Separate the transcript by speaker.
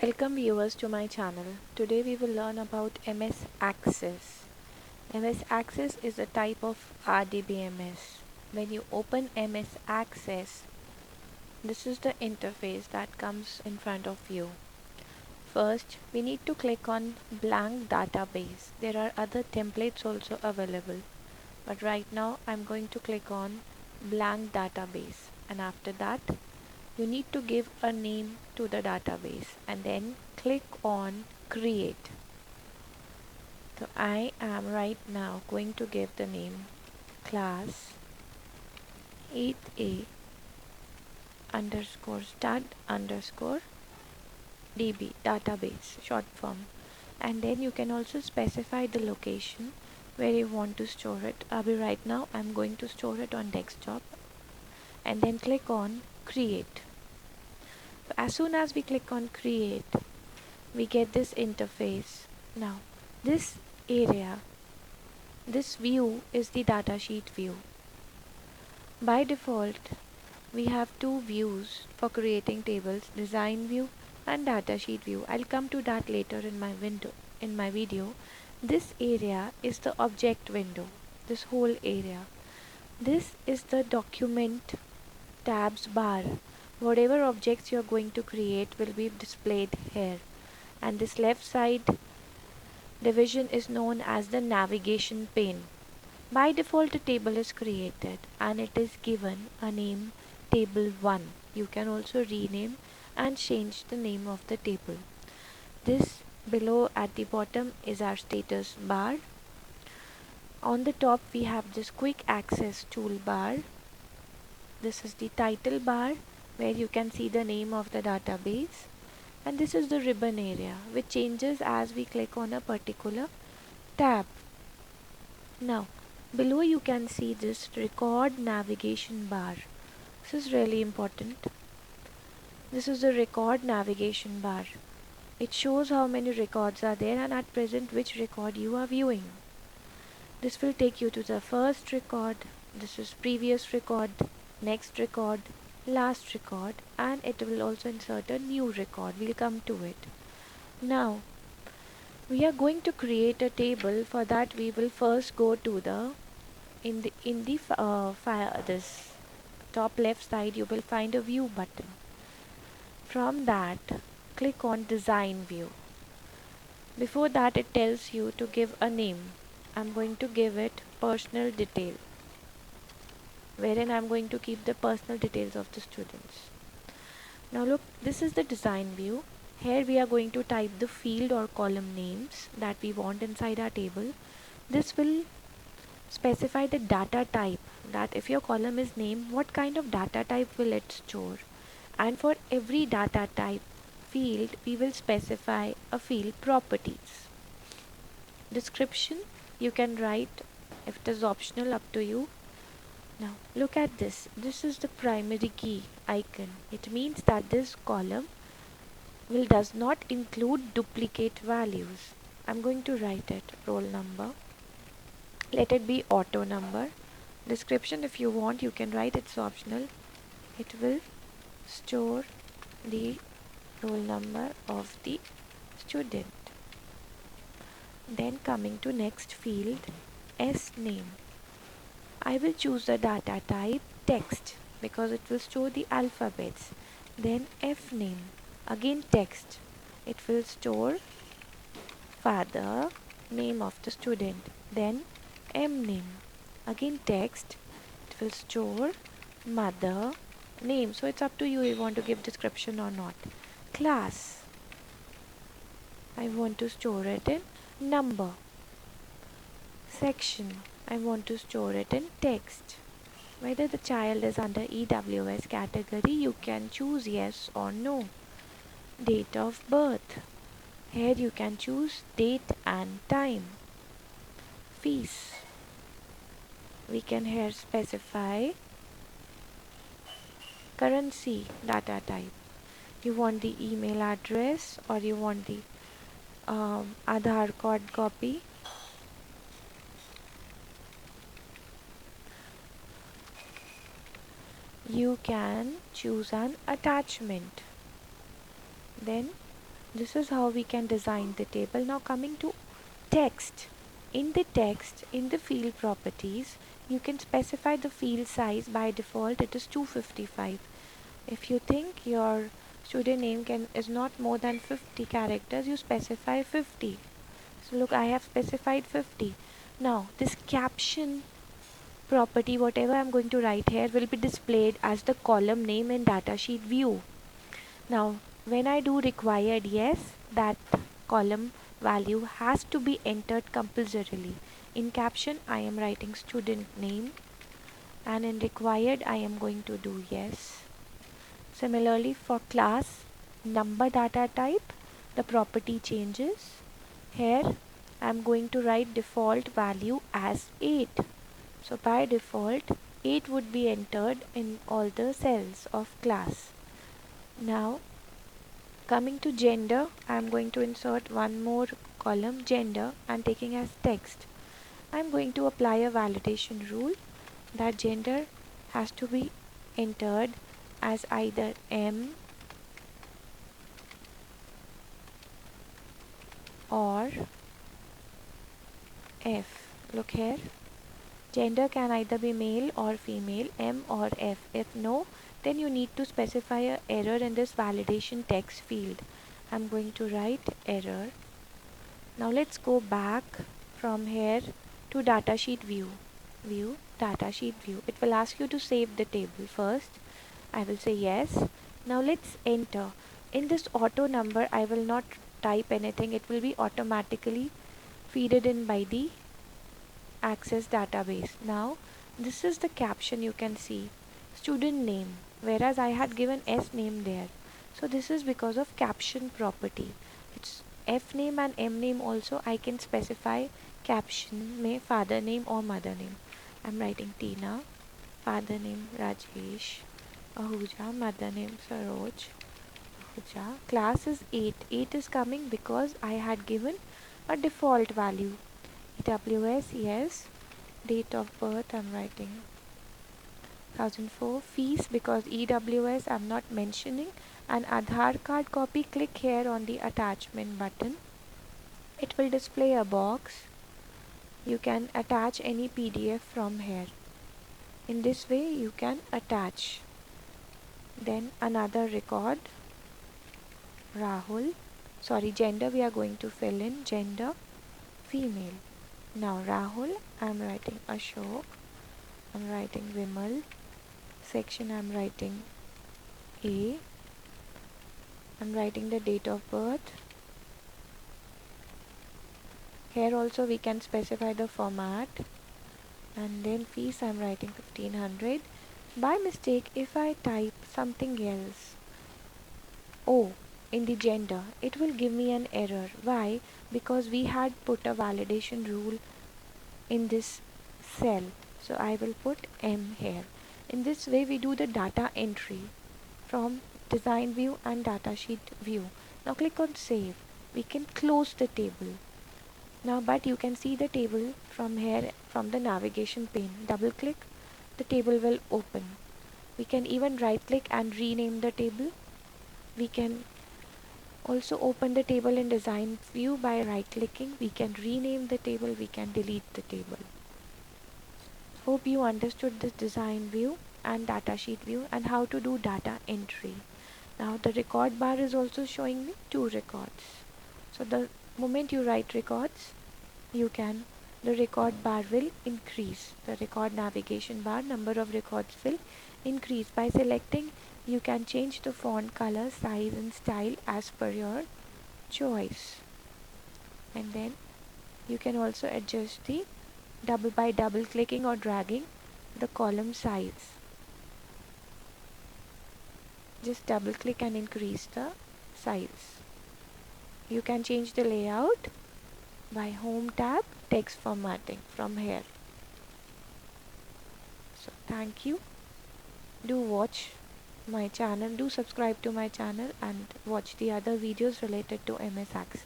Speaker 1: Welcome viewers to my channel. Today we will learn about MS Access. MS Access is a type of RDBMS. When you open MS Access, this is the interface that comes in front of you. First, we need to click on blank database. There are other templates also available, but right now I'm going to click on blank database, and after that you need to give a name to the database and then click on create. So I am right now going to give the name class 8A underscore stud underscore db database short form, and then you can also specify the location where you want to store it. Right now I'm going to store it on desktop, and then click on create. So as soon as we click on create, we get this interface. Now this area, this view is the datasheet view. By default, we have two views for creating tables: design view and datasheet view. I'll come to that later in my video. This area is the object window, this whole area. This is the document tabs bar. Whatever objects you're going to create will be displayed here. And this left side division is known as the navigation pane. By default, a table is created and it is given a name table 1. You can also rename and change the name of the table. This below at the bottom is our status bar. On the top we have this quick access toolbar. This is the title bar where you can see the name of the database. And this is the ribbon area, which changes as we click on a particular tab. Now, below you can see this record navigation bar. This is really important. This is the record navigation bar. It shows how many records are there and at present which record you are viewing. This will take you to the first record. This is previous record, next record, last record, and it will also insert a new record. We'll come to it. Now we are going to create a table. For that we will first go to the this top left side you will find a view button. From that, click on design view. Before that, it tells you to give a name. I'm going to give it personal detail, wherein I'm going to keep the personal details of the students. Now look, this is the design view. Here we are going to type the field or column names that we want inside our table. This will specify the data type, that if your column is name, what kind of data type will it store. And for every data type field, we will specify a field properties. Description, you can write if it is optional, up to you. Now look at this. This is the primary key icon. It means that this column does not include duplicate values. I'm going to write it roll number. Let it be auto number. Description, if you want you can write, it's optional. It will store the roll number of the student. Then coming to next field, S name. I will choose the data type text because it will store the alphabets. Then F name, again text. It will store father, name of the student. Then M name, again text. It will store mother, name. So it's up to you if you want to give description or not. Class, I want to store it in number. Section, I want to store it in text. Whether the child is under EWS category, you can choose yes or no. Date of birth, here you can choose date and time. Fees, we can here specify currency data type. You want the email address or you want the Aadhaar card copy. You can choose an attachment. Then This is how we can design the table. Now coming to text. In the text, in the field properties, you can specify the field size. By default it is 255. If you think your student name is not more than 50 characters, you specify 50. So look, I have specified 50. Now this caption property, whatever I'm going to write here, will be displayed as the column name in datasheet view. Now when I do required, yes, that column value has to be entered compulsorily. In caption I am writing student name, and in required I am going to do yes. Similarly for class number data type, the property changes. Here I am going to write default value as 8. So by default 8 would be entered in all the cells of class. Now coming to gender, I am going to insert one more column, gender, and taking as text. I am going to apply a validation rule that gender has to be entered as either M or F. Look here. Gender can either be male or female, M or F. If no, then you need to specify an error in this validation text field. I'm going to write error. Now let's go back from here to datasheet view. View, datasheet view. It will ask you to save the table first. I will say yes. Now let's enter. In this auto number, I will not type anything. It will be automatically feeded in by the access database. Now this is the caption you can see, student name, whereas I had given S name there. So this is because of caption property. It's F name and M name also I can specify caption में father name or mother name. I'm writing Tina, father name Rajesh, Ahuja, mother name Saroj, Ahuja. Class is 8. 8 is coming because I had given a default value. EWS, yes. Date of birth, I'm writing 2004. Fees, because EWS I'm not mentioning. And Aadhaar card copy, click here on the attachment button. It will display a box. You can attach any PDF from here. In this way you can attach. Then another record, Rahul. Sorry, gender we are going to fill in, gender female. Now Rahul, I'm writing Ashok, I'm writing Vimal, section I'm writing A, I'm writing the date of birth. Here also we can specify the format, and then fees I'm writing 1500. By mistake if I type something else, O, in the gender, it will give me an error. Why? Because we had put a validation rule in this cell. So I will put M here. In this way we do the data entry from design view and datasheet view. Now click on save. We can close the table. Now but you can see the table from here, from the navigation pane. Double click, the table will open. We can even right click and rename the table. We can also open the table in design view by right clicking. We can rename the table, we can delete the table. Hope you understood this design view and datasheet view and how to do data entry. Now the record bar is also showing me 2 records. So the moment you write records, the record bar will increase. The record navigation bar, number of records will increase. By selecting, you can change the font color, size and style as per your choice. And then you can also adjust the by double clicking or dragging the column size. Just double click and increase the size. You can change the layout by home tab, text formatting from here. So thank you. Do watch my channel, do subscribe to my channel and watch the other videos related to MS Access.